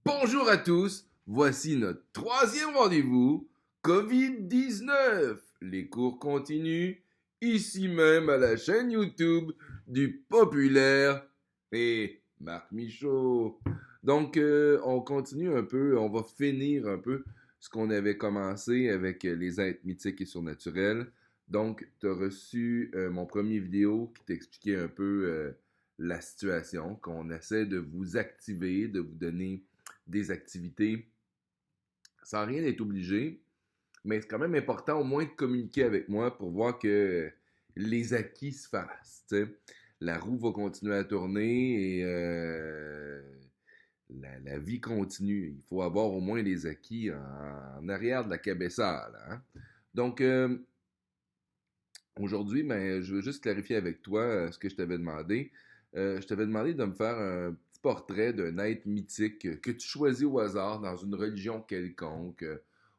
Bonjour à tous, voici notre troisième rendez-vous, COVID-19. Les cours continuent, ici même à la chaîne YouTube du populaire et Marc Michaud. Donc, on continue un peu, on va finir un peu ce qu'on avait commencé avec les êtres mythiques et surnaturels. Donc, tu as reçu mon premier vidéo qui t'expliquait un peu la situation, qu'on essaie de vous activer, de vous donner des activités sans rien être obligé, mais c'est quand même important au moins de communiquer avec moi pour voir que les acquis se fassent. T'sais. La roue va continuer à tourner et la vie continue. Il faut avoir au moins les acquis en arrière de la cabeça. Hein? Donc, aujourd'hui, ben, je veux juste clarifier avec toi ce que je t'avais demandé. Je t'avais demandé de me faire un petit portrait d'un être mythique que tu choisis au hasard dans une religion quelconque,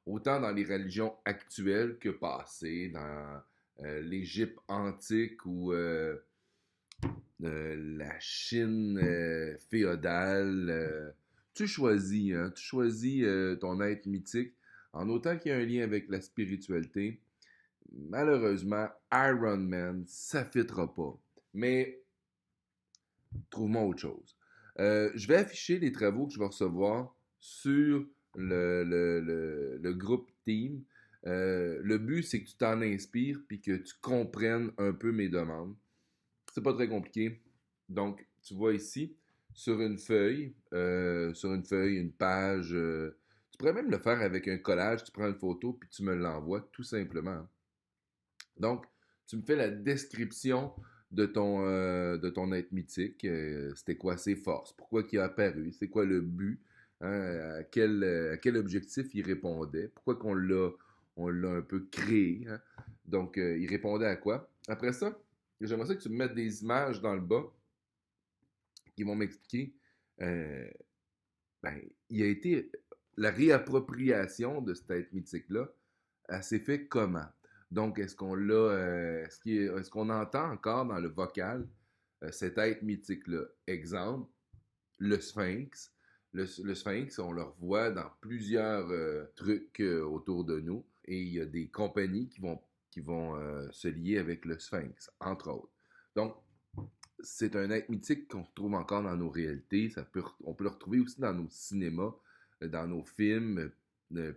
autant dans les religions actuelles que passées, dans l'Égypte antique ou la Chine féodale. Tu choisis, hein, tu choisis ton être mythique en autant qu'il y a un lien avec la spiritualité. Malheureusement, Iron Man, ça ne fitera pas. Mais trouve-moi autre chose. Je vais afficher les travaux que je vais recevoir sur le groupe Team. Le but, c'est que tu t'en inspires puis que tu comprennes un peu mes demandes. C'est pas très compliqué. Donc, tu vois ici, sur une feuille, une page. Tu pourrais même le faire avec un collage. Tu prends une photo puis tu me l'envoies tout simplement. Donc, tu me fais la description de ton être mythique. C'était quoi ses forces? Pourquoi il a apparu? C'est quoi le but? Hein? À quel objectif il répondait? Pourquoi on l'a un peu créé? Hein? Donc, il répondait à quoi? Après ça, j'aimerais ça que tu me mettes des images dans le bas qui vont m'expliquer. euh, ben, il a été la réappropriation de cet être mythique-là, elle s'est fait comment? Donc, est-ce qu'on l'a, est-ce qu'on entend encore dans le vocal cet être mythique-là? Exemple, le Sphinx. Le Sphinx, on le revoit dans plusieurs trucs autour de nous et il y a des compagnies qui vont se lier avec le Sphinx, entre autres. Donc, c'est un être mythique qu'on retrouve encore dans nos réalités. On peut le retrouver aussi dans nos cinémas, dans nos films,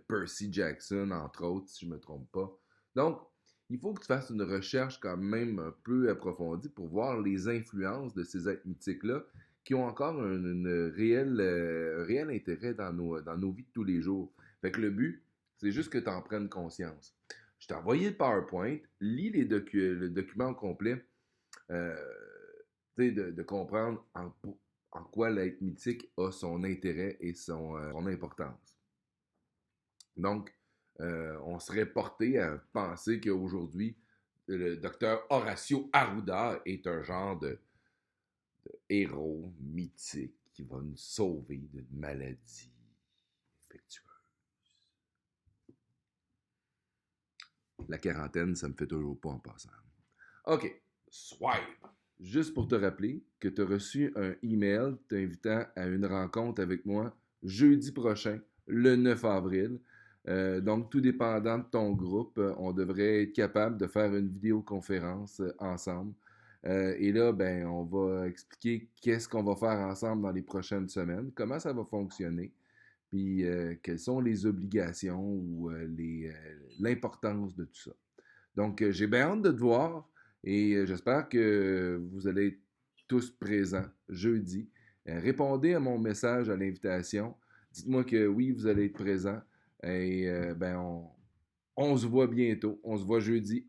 Percy Jackson, entre autres, si je ne me trompe pas. Donc, il faut que tu fasses une recherche quand même un peu approfondie pour voir les influences de ces êtres mythiques-là qui ont encore un réel intérêt dans nos vies de tous les jours. Fait que le but, c'est juste que tu en prennes conscience. Je t'ai envoyé le PowerPoint, lis le document au complet. Euh, de comprendre en quoi l'être mythique a son intérêt et son importance. Donc, on serait porté à penser qu'aujourd'hui, le docteur Horacio Arruda est un genre de héros mythique qui va nous sauver d'une maladie infectieuse. La quarantaine, ça me fait toujours pas en passant. OK, swipe. Juste pour te rappeler que tu as reçu un email t'invitant à une rencontre avec moi jeudi prochain, le 9 avril. Donc, tout dépendant de ton groupe, on devrait être capable de faire une vidéoconférence ensemble. Et là, ben, on va expliquer qu'est-ce qu'on va faire ensemble dans les prochaines semaines, comment ça va fonctionner, puis quelles sont les obligations ou l'importance de tout ça. Donc, j'ai bien hâte de te voir et j'espère que vous allez être tous présents jeudi. Répondez à mon message à l'invitation. Dites-moi que oui, vous allez être présents et ben on se voit bientôt. On se voit jeudi.